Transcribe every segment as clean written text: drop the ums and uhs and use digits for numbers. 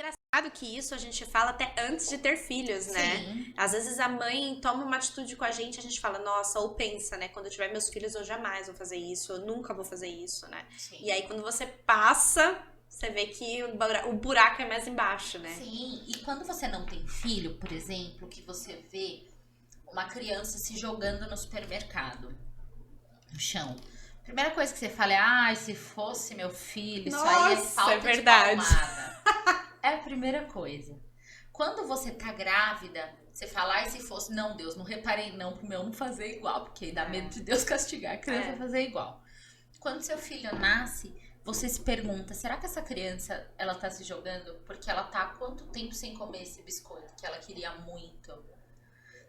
engraçado que isso a gente fala até antes de ter filhos, né? Sim. Às vezes a mãe toma uma atitude com a gente fala, nossa, ou pensa, né? Quando eu tiver meus filhos, eu jamais vou fazer isso, eu nunca vou fazer isso, né? Sim. E aí quando você passa, você vê que o buraco é mais embaixo, né? Sim, e quando você não tem filho, por exemplo, que você vê uma criança se jogando no supermercado, no chão. Primeira coisa que você fala é, se fosse meu filho, isso aí é Nossa, falta é de verdade. palmada. É a primeira coisa. Quando você tá grávida, você fala, se fosse, não, Deus, não reparei não, pro meu não fazer igual, porque dá medo de Deus castigar a criança a fazer igual. Quando seu filho nasce, você se pergunta, será que essa criança, ela tá se jogando porque ela tá há quanto tempo sem comer esse biscoito que ela queria muito?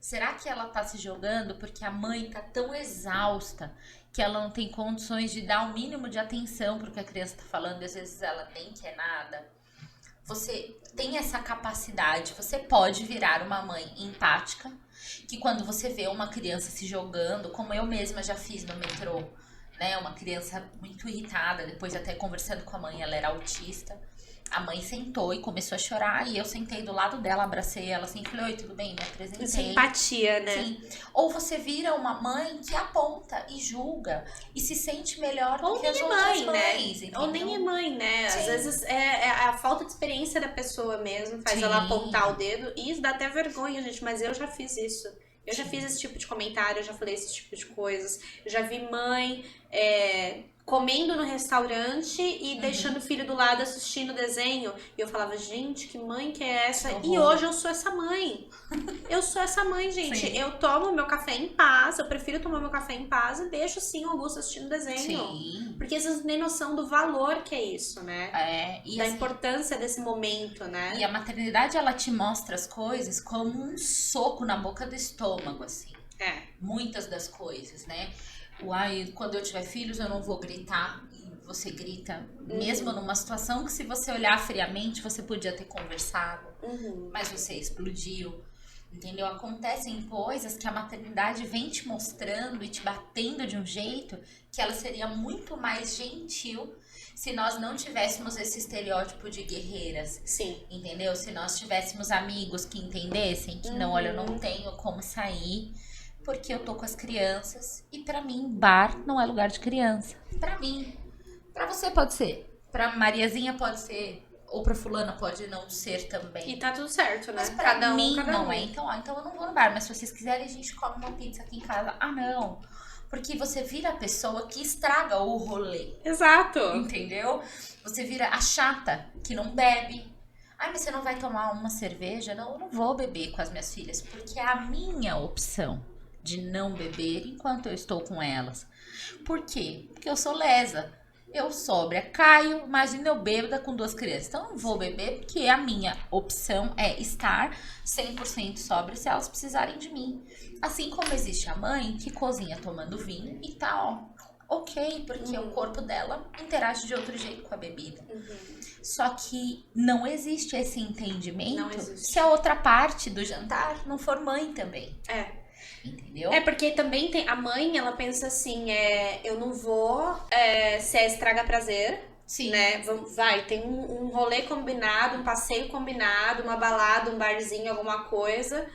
Será que ela tá se jogando porque a mãe tá tão exausta que ela não tem condições de dar o mínimo de atenção pro que a criança tá falando e às vezes ela nem quer nada? Você tem essa capacidade, você pode virar uma mãe empática, que quando você vê uma criança se jogando, como eu mesma já fiz no metrô, né, uma criança muito irritada, depois até conversando com a mãe, ela era autista. A mãe sentou e começou a chorar e eu sentei do lado dela, abracei ela assim, falei, oi, tudo bem? Me apresentei. Simpatia, né? Sim. Ou você vira uma mãe que aponta e julga e se sente melhor do que as outras mães, entendeu? Ou nem é mãe, né? Sim. Às vezes é a falta de experiência da pessoa mesmo, faz Sim. ela apontar o dedo. E isso dá até vergonha, gente, mas eu já fiz isso. Eu já fiz esse tipo de comentário, eu já falei esse tipo de coisas. Eu já vi mãe comendo no restaurante e deixando o filho do lado assistindo desenho. E eu falava, gente, que mãe que é essa? E hoje eu sou essa mãe. Eu sou essa mãe, gente. Sim. Eu tomo meu café em paz, eu prefiro tomar meu café em paz e deixo sim o Augusto assistindo desenho. Sim. Porque vocês não têm noção do valor que é isso, né? E da assim, importância desse momento, né? E a maternidade, ela te mostra as coisas como um soco na boca do estômago, assim. Muitas das coisas, né? Quando eu tiver filhos, eu não vou gritar. E você grita, mesmo numa situação que, se você olhar friamente, você podia ter conversado, mas você explodiu. Entendeu? Acontecem coisas que a maternidade vem te mostrando e te batendo de um jeito que ela seria muito mais gentil se nós não tivéssemos esse estereótipo de guerreiras. Sim. Entendeu? Se nós tivéssemos amigos que entendessem que não, olha, eu não tenho como sair porque eu tô com as crianças e pra mim bar não é lugar de criança. Pra mim. Pra você pode ser. Pra Mariazinha pode ser. Ou pra fulana pode não ser também. E tá tudo certo, né? Mas pra cada mim cada não é. Então eu não vou no bar. Mas se vocês quiserem, a gente come uma pizza aqui em casa. Não. Porque você vira a pessoa que estraga o rolê. Exato. Entendeu? Você vira a chata que não bebe. Mas você não vai tomar uma cerveja? Não, eu não vou beber com as minhas filhas. Porque é a minha opção de não beber enquanto eu estou com elas. Por quê? Porque eu sou lesa. Eu sóbria caio, imagina eu bêbada com 2 crianças. Então eu não vou beber porque a minha opção é estar 100% sóbria se elas precisarem de mim. Assim como existe a mãe que cozinha tomando vinho e tá, ok, porque o corpo dela interage de outro jeito com a bebida. Só que não existe esse entendimento se a outra parte do jantar não for mãe também. Entendeu? Porque também tem a mãe, ela pensa assim, eu não vou se estraga prazer. Sim. Né? Tem um rolê combinado, um passeio combinado, uma balada, um barzinho, alguma coisa.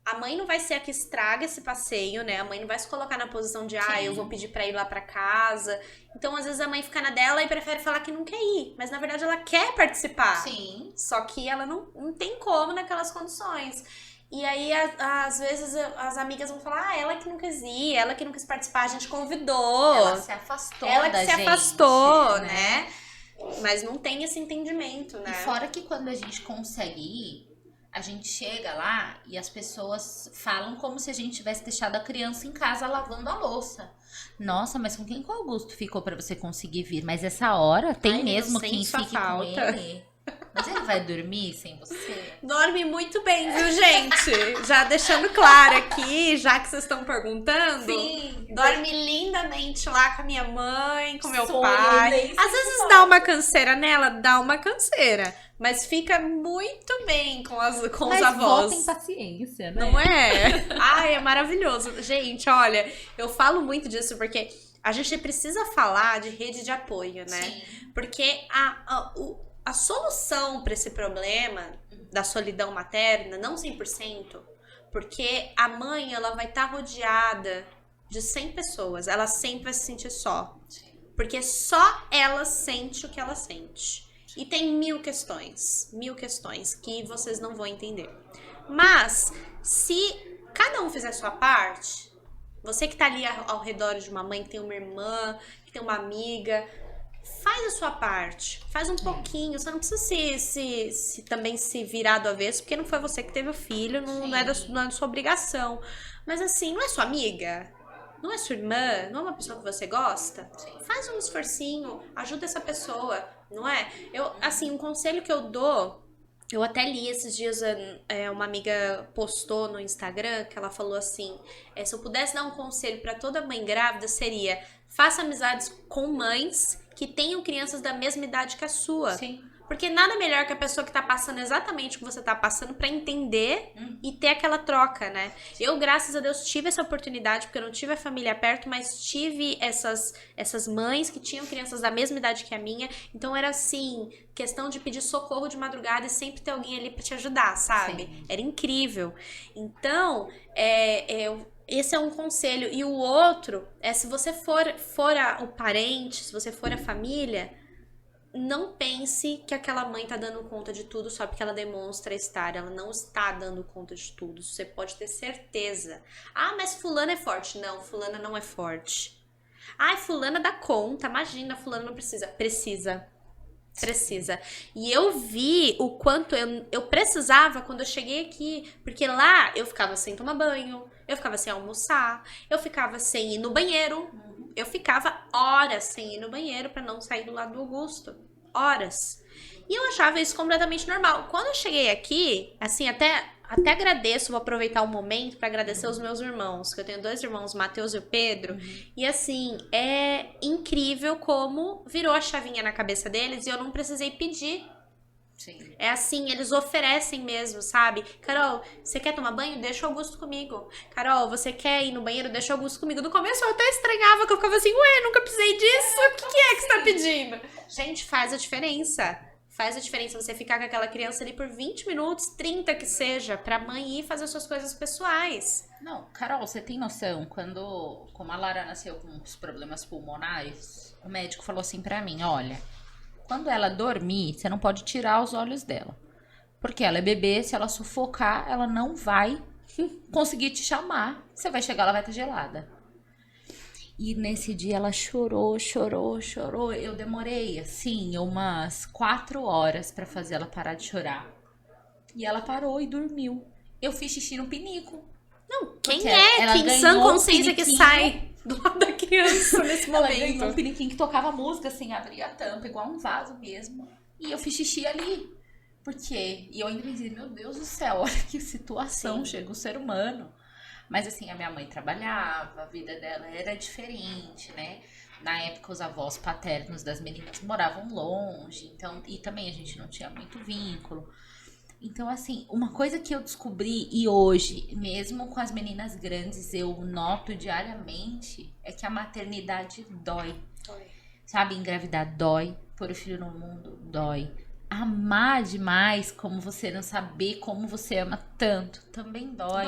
A mãe não vai ser a que estraga esse passeio, né? A mãe não vai se colocar na posição de, eu vou pedir pra ir lá pra casa. Então, às vezes, a mãe fica na dela e prefere falar que não quer ir. Mas, na verdade, ela quer participar. Sim. Só que ela não tem como naquelas condições. E aí, às vezes, as amigas vão falar, ela que não quis ir, ela que não quis participar, a gente convidou. Ela se afastou Ela que da se gente, afastou, né? Mas não tem esse entendimento, né? E fora que quando a gente consegue ir, a gente chega lá e as pessoas falam como se a gente tivesse deixado a criança em casa lavando a louça. Nossa, mas com quem que o Augusto ficou pra você conseguir vir? Mas essa hora tem mesmo quem fique com ele? Mas ele vai dormir sem você? Dorme muito bem, viu, gente? Já deixando claro aqui, já que vocês estão perguntando. Sim. Dorme lindamente lá com a minha mãe, com meu Sonho, pai. Às vezes dá uma canseira nela, dá uma canseira. Mas fica muito bem com os avós. Tem paciência, né? Não é? É maravilhoso. Gente, olha, eu falo muito disso porque a gente precisa falar de rede de apoio, né? Sim. Porque a solução para esse problema da solidão materna, não 100%, porque a mãe, ela vai estar rodeada de 100 pessoas, ela sempre vai se sentir só. Porque só ela sente o que ela sente. E tem mil questões que vocês não vão entender. Mas, se cada um fizer a sua parte, você que tá ali ao redor de uma mãe, que tem uma irmã, que tem uma amiga, faz a sua parte, faz um pouquinho, você não precisa também se virar do avesso, porque não foi você que teve o filho, não é da sua obrigação. Mas assim, não é sua amiga? Não é sua irmã? Não é uma pessoa que você gosta? Faz um esforcinho, ajuda essa pessoa, não é? Assim, um conselho que eu dou, eu até li esses dias, uma amiga postou no Instagram, que ela falou assim, se eu pudesse dar um conselho para toda mãe grávida, seria: faça amizades com mães que tenham crianças da mesma idade que a sua. Sim. Porque nada melhor que a pessoa que tá passando exatamente o que você tá passando pra entender e ter aquela troca, né? Eu, graças a Deus, tive essa oportunidade, porque eu não tive a família perto, mas tive essas mães que tinham crianças da mesma idade que a minha. Então era assim, questão de pedir socorro de madrugada e sempre ter alguém ali pra te ajudar, sabe? Sim. Era incrível. Então, esse é um conselho. E o outro é, se você for o parente, se você for a família, não pense que aquela mãe tá dando conta de tudo só porque ela demonstra estar. Ela não está dando conta de tudo. Você pode ter certeza. Ah, mas fulana é forte. Não, fulana não é forte. Ah, fulana dá conta. Imagina, fulana não precisa. Precisa. E eu vi o quanto eu precisava quando eu cheguei aqui. Porque lá eu ficava sem tomar banho, eu ficava sem almoçar, eu ficava sem ir no banheiro. Eu ficava horas sem ir no banheiro pra não sair do lado do Augusto. Horas. E eu achava isso completamente normal. Quando eu cheguei aqui, assim, até agradeço, vou aproveitar o momento pra agradecer os meus irmãos, que eu tenho 2 irmãos, o Matheus e o Pedro. E assim, é incrível como virou a chavinha na cabeça deles e eu não precisei pedir. Sim. É assim, eles oferecem mesmo, sabe? Carol, você quer tomar banho? Deixa o Augusto comigo. Carol, você quer ir no banheiro? Deixa o Augusto comigo. No começo eu até estranhava, que eu ficava assim, ué, nunca precisei disso. O que é que você tá pedindo? Gente, faz a diferença. Faz a diferença você ficar com aquela criança ali por 20 minutos, 30 que seja, pra mãe ir fazer suas coisas pessoais. Não, Carol, você tem noção, como a Lara nasceu com os problemas pulmonares, o médico falou assim pra mim, olha, quando ela dormir, você não pode tirar os olhos dela. Porque ela é bebê, se ela sufocar, ela não vai conseguir te chamar. Você vai chegar, ela vai estar gelada. E nesse dia ela chorou. Eu demorei, assim, umas 4 horas pra fazer ela parar de chorar. E ela parou e dormiu. Eu fiz xixi no pinico. Não, quem Porque é ela que em ganhou sã um consciência que piniquinho. sai do lado da criança nesse Ela ganhou um momento? piniquinho que tocava música, assim, abria a tampa, igual um vaso mesmo. E eu fiz xixi ali. Por quê? E eu ainda pensei, meu Deus do céu, olha que situação, Sim. chega um ser humano. Mas assim, a minha mãe trabalhava, a vida dela era diferente, né? Na época, os avós paternos das meninas moravam longe, então, e também a gente não tinha muito vínculo. Então, assim, uma coisa que eu descobri, e hoje, mesmo com as meninas grandes, eu noto diariamente, é que a maternidade dói. Sabe, engravidar dói, pôr o filho no mundo dói. Amar demais, como você não saber como você ama tanto, também dói.